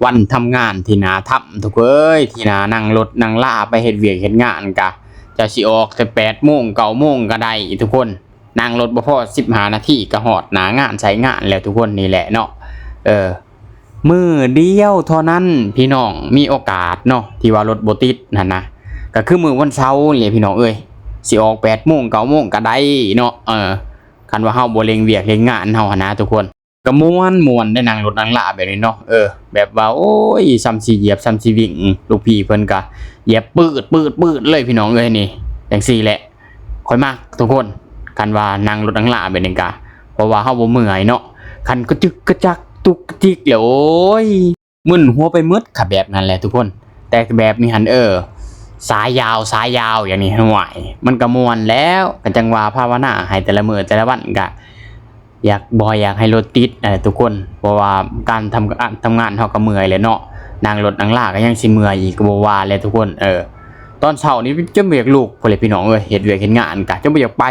วันทำงานที่นาทำทุกเอ้ยที่นานั่งรถนั่งล่าไปเฮ็ดเวียกเฮ็ดงานกะจะสิออกแต่8 โมง9 โมงก็ได้ทุกคนนั่งรถบ่พอ15 นาทีก็ฮอดหน้างานใช้งานแล้วทุกคนนี่แหละเนาะมื้อเดียวเท่านั้นพี่น้องมีโอกาสเนาะที่ว่ารถบ่ติดนั่นนะก็คือมื้อวันเสาร์นี่พี่น้องเอ้ยสิออก8 โมง9 โมงก็ได้เนาะคันว่าเฮาบ่เร่งเวียกเร่งงานเฮาหันนะทุกคน ก็ม่วนได้นั่งรถนั่งลาแบบนี้เนาะแบบว่าโอ้ยซ้ำสิเหยียบซ้ำสิวิ่งลูกพี่เพิ่นก็เหยียบปืดเลยพี่น้องเอ้ยนี่จังซี่แหละค่อยมักทุกคนคันว่านั่งรถนั่งลาแบบนี้ก็เพราะว่าเฮาบ่เมื่อยเนาะคันกระจึกกระจักตุกจิกแล้วโอ้ยมึนหัวไปหมดค่ะแบบนั้นแหละทุกคนแต่แบบนี้หันสายยาวอย่างนี้ห่วยมันก็ม่วนแล้วก็จังว่าภาวนาให้แต่ละมื้อแต่ละวันก็อยากให้รถติดทุกคนเพราะว่าการทำงานเฮาก็เมื่อยเลยเนาะนั่งรถนั่งลาก็ยังสิเมื่อยอีกก็บ่ว่าเลยทุกคนตอนเช้านี้จะเบียกลูกพุ่นแหละพี่น้องเฮ็ดเวียกเฮ็ดงานก็จะบ่อยากไป